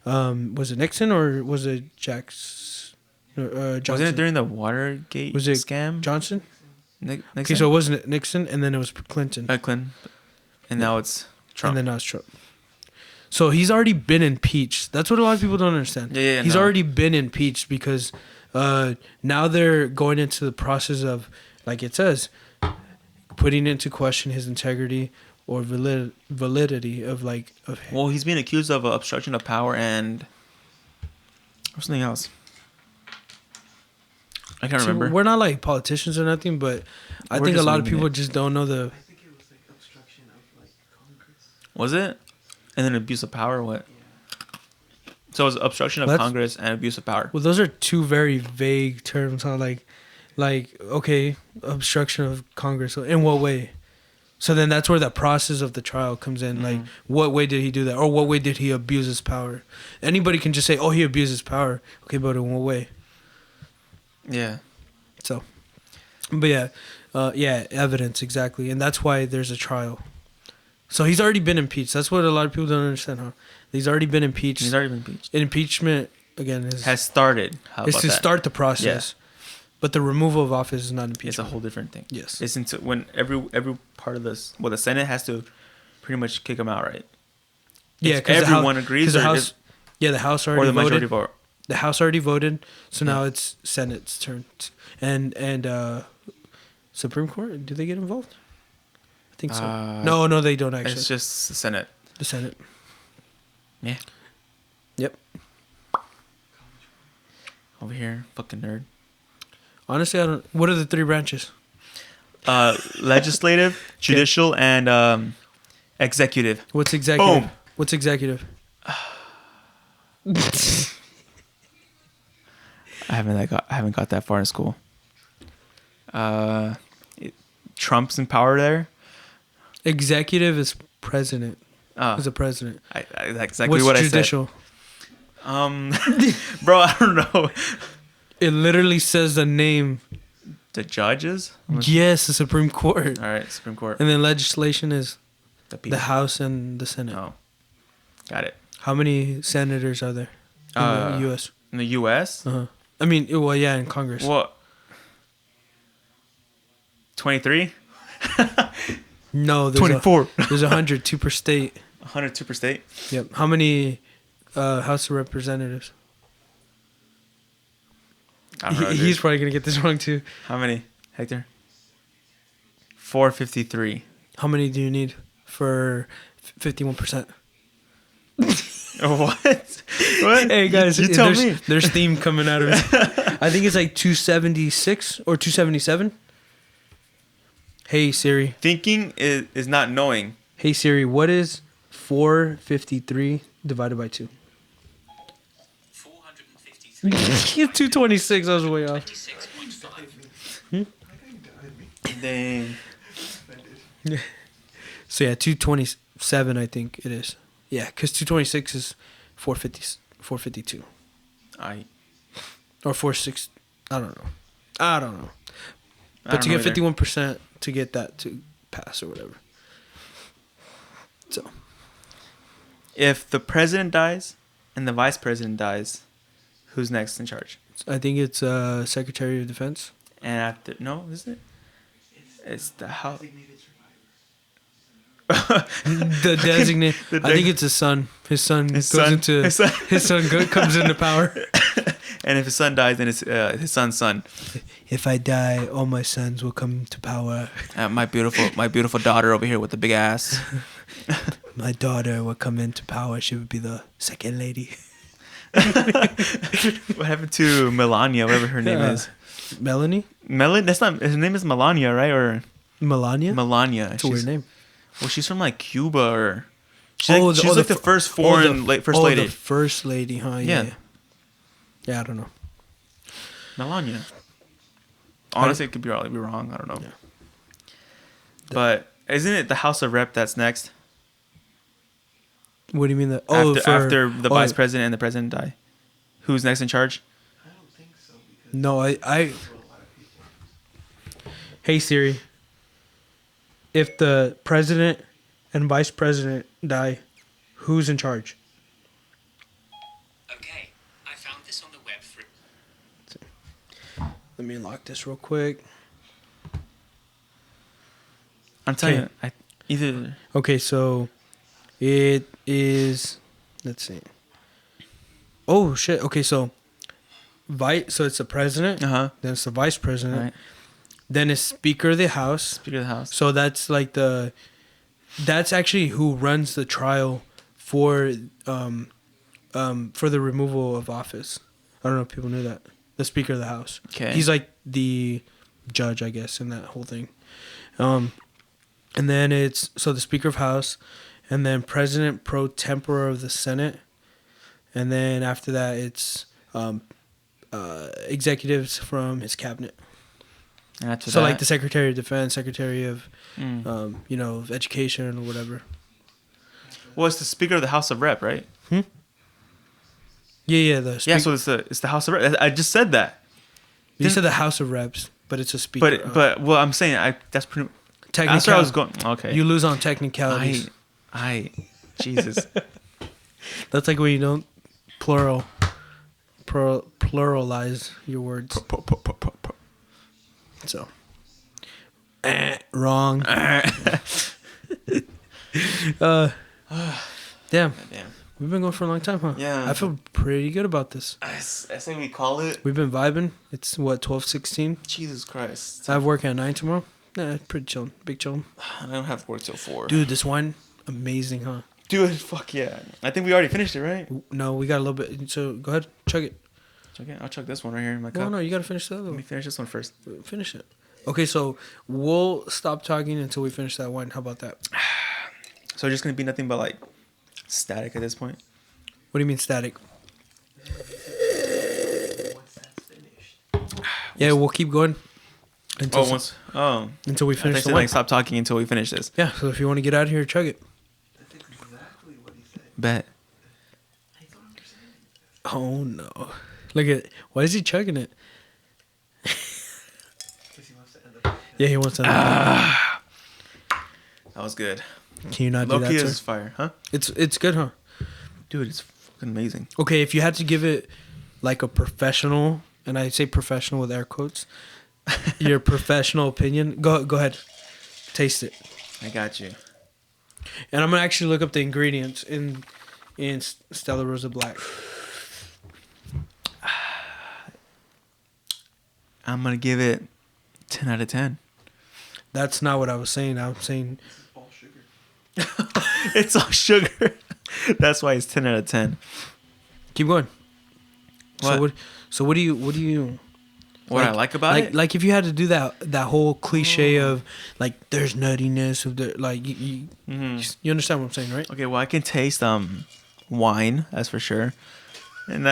it Nixon or was it Johnson? Wasn't it during the Watergate Was it scam? Johnson? Nixon? Okay, so it wasn't Nixon, and then it was Clinton, Clinton. And now it's Trump. and then now it's Trump. So he's already been impeached. That's what a lot of people don't understand. Yeah, he's no. already been impeached because now they're going into the process of, like it says, putting into question his integrity or validity of Well, he's being accused of obstruction of power and something else. I can't remember. We're not like politicians or nothing, but I We're think a just lot of winging people it. just don't know the. I think it was like obstruction of like Congress. Was it? And then abuse of power or what? So it was obstruction of That's- Congress and abuse of power. Well, those are two very vague terms. Huh? Like okay, obstruction of Congress. In what way? So then that's where the process of the trial comes in. Like, what way did he do that, or what way did he abuse his power? Anybody can just say, "Oh, he abused his power." Okay, but in what way? Yeah. So, but yeah, evidence exactly, and that's why there's a trial. So he's already been impeached. That's what a lot of people don't understand, huh? He's already been impeached. He's already been impeached. Impeachment again is Has started. How is about to that? start the process, but the removal of office is not It's a impeachment. whole different thing. Yes. It's into when every part of this. Well, the Senate has to pretty much kick him out, right? Yeah, If because everyone agrees, the or House. just- Yeah, the House or already the majority voted. vote. The House already voted, so now it's Senate's turn, and Supreme Court. Do they get involved? I think so. No, they don't actually. It's just the Senate. The Senate. Yeah. Yep. Over here, fucking nerd. Honestly, I don't. What are the three branches? Legislative, judicial, and executive. What's executive? Boom. What's executive? I haven't got that far in school. Trump's in power there. Executive is president. Uh, Is a president. that's exactly What's what judicial? I said. Bro, I don't know. It literally says the name. The judges. Yes, the Supreme Court. All right, Supreme Court. And then legislation is The people. the House and the Senate. Oh, got it. How many senators are there in the U.S.? In the U.S. Uh-huh. I mean, well, yeah, in Congress. What? 23. No, there's 24. There's 102 per state. 102 per state. Yep. How many House of Representatives? I don't know. He's dude. probably gonna get this wrong too. How many, Hector? 453. How many do you need for 51%? What? What? Hey guys, you tell there's, me. There's theme coming out of it. I think it's like 276 or 277. Hey Siri. Thinking is not knowing. Hey Siri, what is 453 divided by 2? 453. 226. I was way off. 26.5. Dang. So yeah, 227. I think it is. Yeah, because 226 is 452 or 46. I don't know. But to get 51% to get that to pass or whatever. So If the president dies and the vice president dies, who's next in charge? I think it's Secretary of Defense. And after isn't it? It's the house. The designate. I think it's his son. His son comes into power. And if his son dies, then it's his son's son. If I die, all my sons will come to power. My beautiful daughter over here with the big ass. My daughter will come into power. She would be the second lady. What happened to Melania, whatever her name is? Melanie? That's not, his name is Melania, right? Or Melania? Melania. That's a weird name. Well, she's from like Cuba or. She's like the first foreign first lady. The first lady, huh? Yeah. Yeah, I don't know. Melania. Honestly, it could be wrong. I don't know. Yeah. But isn't it the House of Rep that's next? What do you mean that? After the vice president and the president die, who's next in charge? No, I. Hey Siri. If the president and vice president die, who's in charge? Okay, I found this on the web for. Let me unlock this real quick. I'm telling you, Okay, so it is. Let's see. Oh shit. Okay, so so it's the president. Then it's the vice president. Right. Then it's Speaker of the House. Speaker of the House. So that's like that's actually who runs the trial for the removal of office. I don't know if people knew that. The Speaker of the House. Okay. He's like the judge, I guess, in that whole thing. And then it's the Speaker of House, and then President pro tempore of the Senate, and then after that it's executives from his cabinet. And after So that, like the Secretary of Defense, Secretary of of Education or whatever. well, it's the Speaker of the House of Rep, right? Yeah. So it's the House of Rep. I just said that. You said the House of Reps, but it's a Speaker. But well, I'm saying that's pretty. That's where I was going. Okay. You lose on technicalities. Jesus. That's like when you don't pluralize your words. So, wrong. Damn. We've been going for a long time, huh? Yeah. I feel pretty good about this. I say we call it. We've been vibing. It's what, 12:16? Jesus Christ. I have work at 9 tomorrow. Nah, pretty chilling. Big chilling. I don't have work till 4. Dude, this wine, amazing, huh? Dude, fuck yeah. I think we already finished it, right? No, we got a little bit. So go ahead, chug it. Chug it. I'll chug this one right here in my cup. No, you got to finish the other Let me one. finish this one first. Finish it. Okay, so we'll stop talking until we finish that wine. How about that? So it's just gonna be nothing but like static at this point. What do you mean static? Yeah, we'll keep going until until we finish the wine. Like stop talking until we finish this. Yeah, so if you want to get out of here, chug it. That's exactly what he said. Bet. Oh no! Look at why is he chugging it? Yeah, he wants to. That was good. Can you not do Loki that, is sir? fire, huh? It's good, huh? Dude, it's fucking amazing. Okay, if you had to give it like a professional, and I say professional with air quotes, your professional opinion, go ahead, taste it. I got you. And I'm gonna actually look up the ingredients in Stella Rosa Black. I'm gonna give it 10 out of 10. That's not what I was saying. I'm saying All sugar. It's all sugar. That's why it's 10 out of 10. keep going. What? So what do you What I like about it? Like if you had to do that whole cliche of like there's nuttiness of the like you understand what I'm saying, right? Okay, well I can taste wine, that's for sure. And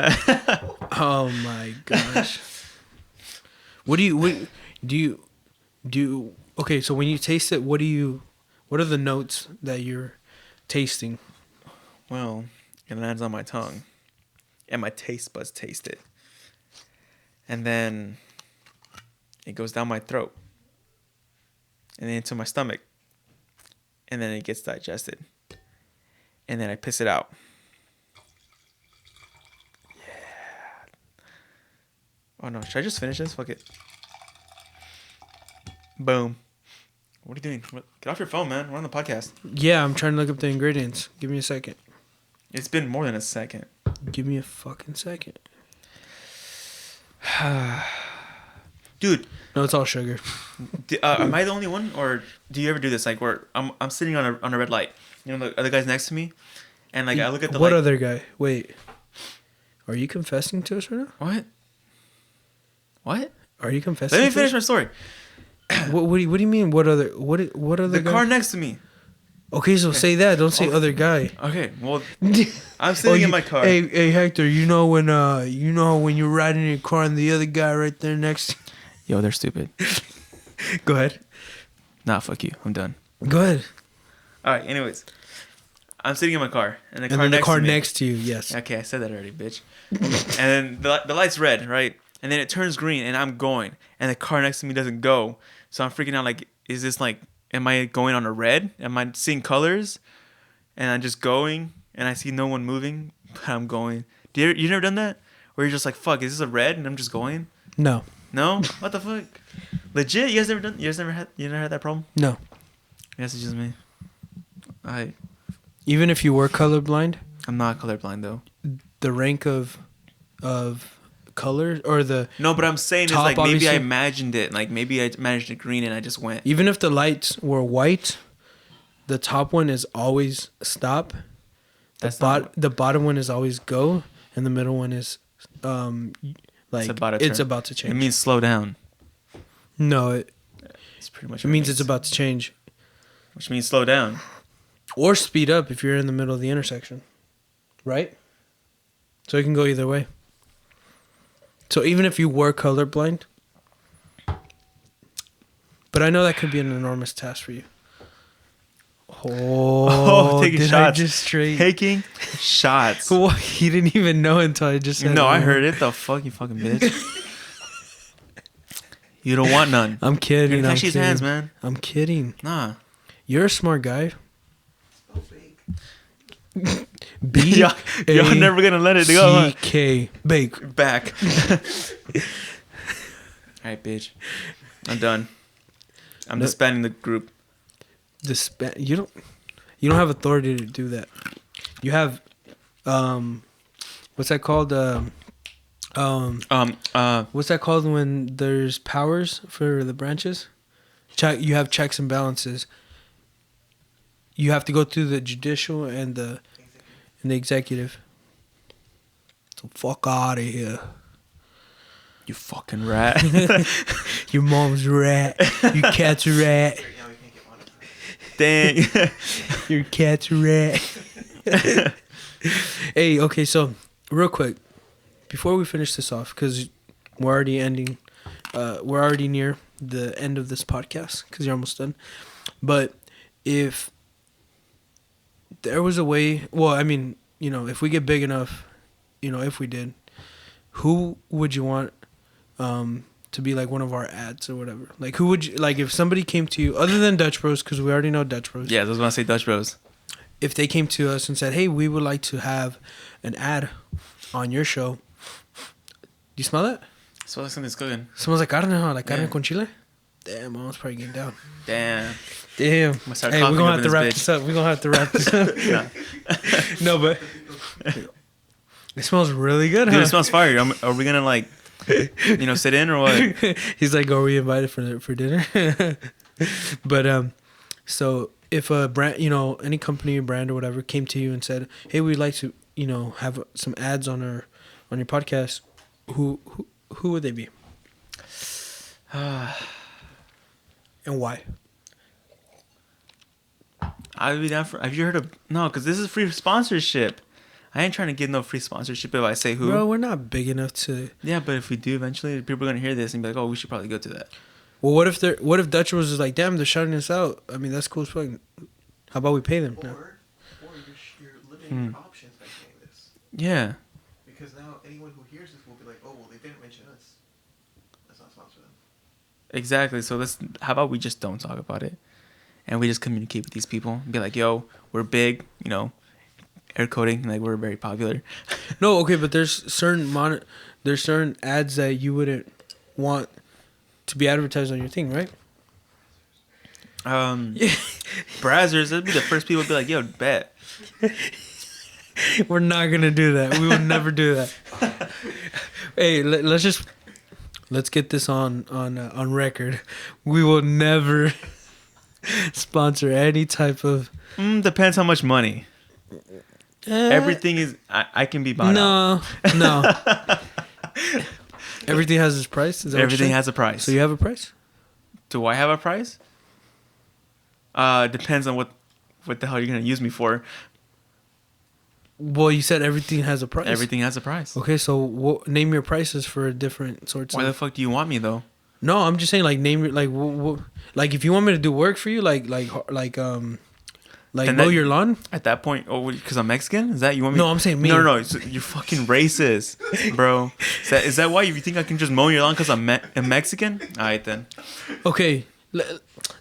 Oh my gosh. What do you okay, so when you taste it, what are the notes that you're tasting? well, it lands on my tongue. And my taste buds taste it. And then it goes down my throat. And then into my stomach. And then it gets digested. And then I piss it out. Yeah. Oh no, should I just finish this? Fuck it. Boom. What are you doing? Get off your phone, man. We're on the podcast. Yeah, I'm trying to look up the ingredients. Give me a second. It's been more than a second. Give me a fucking second. Dude, No, it's all sugar. am I the only one, or do you ever do this? Like, where I'm sitting on a red light, you know, the other guy's next to me, and like I look at the what light. other guy? Wait, are you confessing to us right now? What? What? Are you confessing? Let me to finish us? my story. What do you mean? What other The guy? car next to me. Okay, so say that. Don't say other guy. Okay, well, I'm sitting in my car. Hey Hector, you know when you're riding in your car and the other guy right there next. Yo, they're stupid. Go ahead. Nah, fuck you. I'm done. Go ahead. All right. Anyways, I'm sitting in my car, and the And car then the next car to me. next to you, yes. Okay, I said that already, bitch. And then the light's red, right? And then it turns green, and I'm going, and the car next to me doesn't go. So I'm freaking out. Like, is this like? Am I going on a red? Am I seeing colors? And I'm just going, and I see no one moving, but I'm going. You never done that? Where you're just like, fuck, is this a red? And I'm just going. No. No? What the fuck? Legit? You guys never had that problem? No. I guess it's just me. Even if you were colorblind, I'm not colorblind though. the rank of colors or the No, but I'm saying it's Top, like maybe I obviously. imagined it. Like maybe I imagined it green and I just went. even if the lights were white, the top one is always stop. The bottom one is always go, and the middle one is like it's about to change. It means slow down. No, It's pretty much. it means it's about to change. Which means slow down. Or speed up if you're in the middle of the intersection. Right? So it can go either way. So even if you were colorblind, but I know that could be an enormous task for you. Oh, taking did shots. I just straight. Taking shots. Well, he didn't even know until I just said No, I it. heard it. The fuck, you fucking bitch. You don't want none. I'm kidding. You're I'm catch his kidding. hands, man. I'm kidding. Nah. You're a smart guy. B Y'all never gonna let it go. Huh? C-K bake. Back. Alright, bitch. I'm done. I'm No. disbanding the group. You don't have authority to do that. You have what's that called? What's that called when there's powers for the branches? You have checks and balances. You have to go through the judicial and the executive. So fuck out of here. You fucking rat. Your mom's a rat. Your cat's a rat. Dang. Your cat's a rat. Hey, okay, so real quick, before we finish this off, because we're already ending, we're already near the end of this podcast because you're almost done. But if there was a way, well, I mean, you know, if we get big enough, you know, if we did, who would you want to be like one of our ads or whatever? Like, who would you, like, if somebody came to you, other than Dutch Bros, because we already know Dutch Bros. Yeah, I was gonna say Dutch Bros. If they came to us and said, hey, we would like to have an ad on your show. Do you smell that? So like something's cooking. Smells like carne, huh? Like carne Yeah. con chile? Damn, mom's probably getting down. Damn. Damn. gonna start Hey, we're coughing gonna up have in to this wrap bitch. this up. We're gonna have to wrap this up. No, but it smells really good, Dude, huh? it smells fire. Are we gonna like, you know, sit in or what? He's like, are we invited for dinner? But so if a brand, you know, any company or brand or whatever came to you and said, hey, we'd like to, you know, have some ads on your podcast, who would they be? And why? I'd be down for. Have you heard of no? Because this is free sponsorship. I ain't trying to get no free sponsorship if I say who. Bro, we're not big enough to. Yeah, but if we do eventually, people are gonna hear this and be like, "Oh, we should probably go to that." Well, what if Dutch was just like, damn, they're shouting us out. I mean, that's cool as fuck. How about we pay them? No. Or you're limiting your options by saying this. Yeah. Because now anyone who hears this will be like, oh, well, they didn't mention us. Let's not sponsor them. Exactly. So how about we just don't talk about it, and we just communicate with these people and be like, "Yo, we're big, you know, air coding, like we're very popular." No, okay, but there's certain ads that you wouldn't want to be advertised on your thing, right? Brazzers, that'd be the first people to be like, "Yo, bet." We're not gonna do that. We will never do that. Hey, let's get this on record. We will never sponsor any type of. Depends how much money. Everything is. I can be bought out. No. Everything has its price. Is that what you're Everything saying? has a price. So you have a price? Do I have a price? Depends on what the hell you're gonna use me for. Well, you said everything has a price. Everything has a price. Okay, so name your prices for different sorts. Why the fuck do you want me though? No, I'm just saying like name your like if you want me to do work for you like Then mow that- your lawn. At that point, because I'm Mexican, is that you want me? No, I'm saying me. No. You're fucking racist, bro. Is that why you think I can just mow your lawn because I'm a Mexican? All right then. Okay,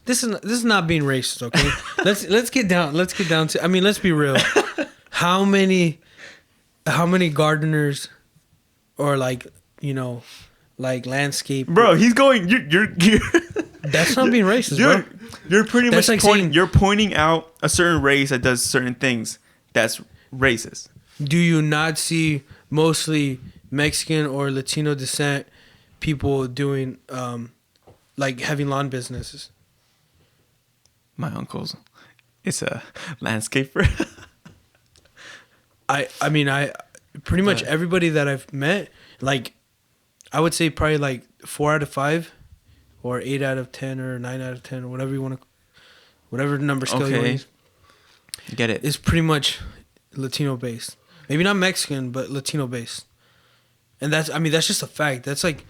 this is not being racist. Okay, let's get down. Let's get down to. I mean, let's be real. How many gardeners, or like landscape? Bro, he's going. You're That's not being racist, bro. You're pretty That's much like pointing. saying- You're pointing out a certain race that does certain things. That's racist. Do you not see mostly Mexican or Latino descent people doing like having lawn businesses? My uncle's is a landscaper. I mean pretty much everybody that I've met, like I would say probably like 4 out of 5 or 8 out of 10 or 9 out of 10 or whatever you want to, whatever number scale you want to Okay. use, Get it? is pretty much Latino based. Maybe not Mexican, but Latino based. And that's just a fact. That's like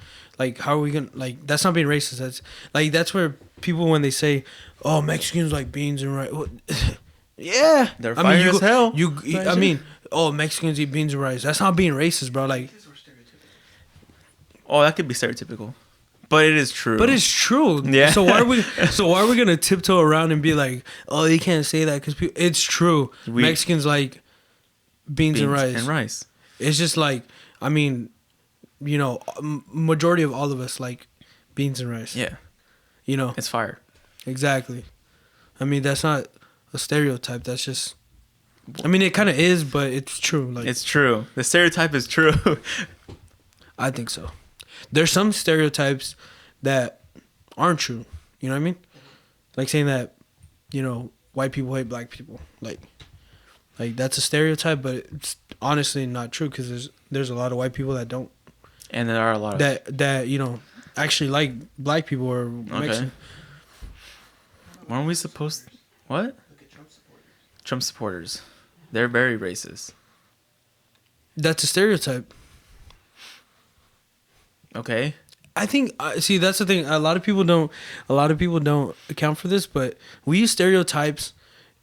how are we gonna, like, that's not being racist. That's where people, when they say, oh, Mexicans like beans and rice. Well, yeah, They're fire as hell. I mean, oh, Mexicans eat beans and rice. That's not being racist, bro. Like, Oh, that could be stereotypical, but it is true. but it's true. Yeah. So why are we gonna tiptoe around and be like, oh, you can't say that because it's true. Mexicans like beans and rice. It's just like, I mean, majority of all of us like beans and rice. Yeah, it's fire. Exactly. I mean, that's not a stereotype. That's just, I mean, it kind of is, but it's true. Like, It's true. The stereotype is true. I think so. There's some stereotypes that aren't true. You know what I mean? Like saying that, white people hate black people. Like that's a stereotype, but it's honestly not true because there's a lot of white people that don't, And there are a lot of that actually like black people or Mexican. Weren't we supposed? What? Look at Trump supporters. Trump supporters. They're very racist. That's a stereotype. Okay. I think see that's the thing. A lot of people don't account for this, but we use stereotypes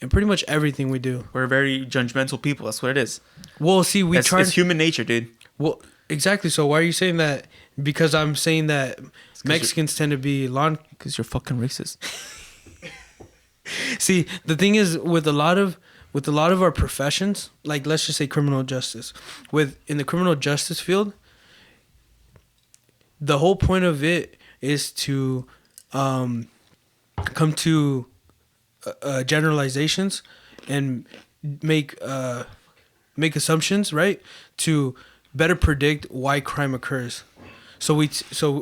in pretty much everything we do. We're very judgmental people. That's what it is. Well, see, It's human nature, dude. Well, exactly. So why are you saying that? Because I'm saying that Mexicans tend to be lawn. Because you're fucking racist. See, the thing is with a lot of our professions, like let's just say criminal justice, in the criminal justice field, the whole point of it is to come to generalizations and make assumptions, right? To better predict why crime occurs. So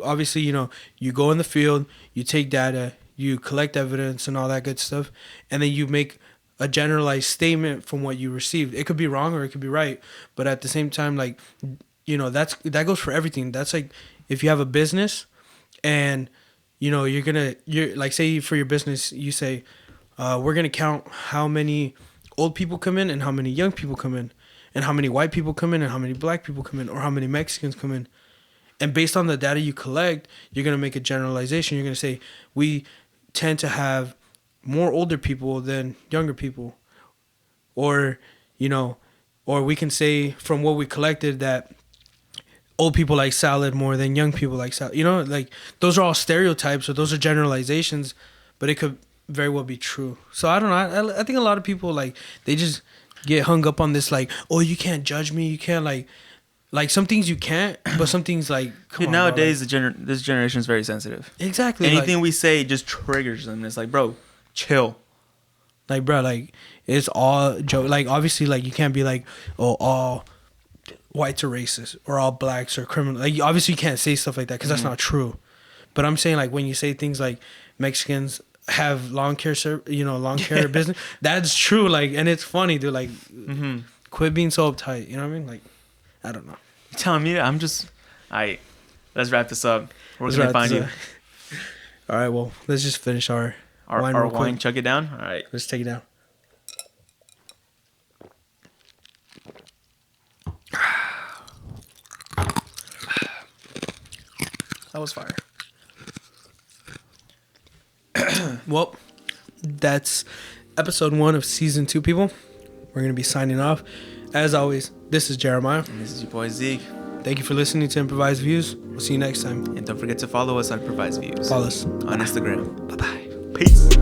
obviously, you go in the field, you take data, you collect evidence and all that good stuff, and then you make a generalized statement from what you received. It could be wrong or it could be right, but at the same time, that goes for everything. That's like if you have a business and you're like, say for your business, you say, we're gonna count how many old people come in and how many young people come in, and how many white people come in and how many black people come in, or how many Mexicans come in. And based on the data you collect, you're gonna make a generalization. You're gonna say we tend to have more older people than younger people, or or we can say from what we collected that old people like salad more than young people like salad. Like those are all stereotypes or those are generalizations, but it could very well be true. So I don't know. I think a lot of people like they just get hung up on this like, oh, you can't judge me. You can't like some things you can't, but some things like come on, nowadays bro, like, this generation is very sensitive. exactly Anything like, we say just triggers them. It's like, bro, chill. like bro, like it's all joke. Like obviously, like you can't be like, oh, all whites are racist or all blacks are criminal. Like obviously you can't say stuff like that because that's not true. But I'm saying like when you say things like Mexicans have lawn care business, that's true. Like, and it's funny, dude. Like, quit being so uptight. You know what I mean? Like, I don't know. You telling me? I'm just. Alright, let's wrap this up. Where Let's can I wrap find this you? up. All right. Well, let's just finish our wine. Our real quick. wine. Chug it down. All right. Let's take it down. That was fire. Well, that's episode 1 of season 2, people. We're going to be signing off. As always, this is Jeremiah. And this is your boy Zeke. Thank you for listening to Improvised Views. We'll see you next time. And don't forget to follow us on Improvised Views. Follow us. on Instagram. Bye-bye. Peace.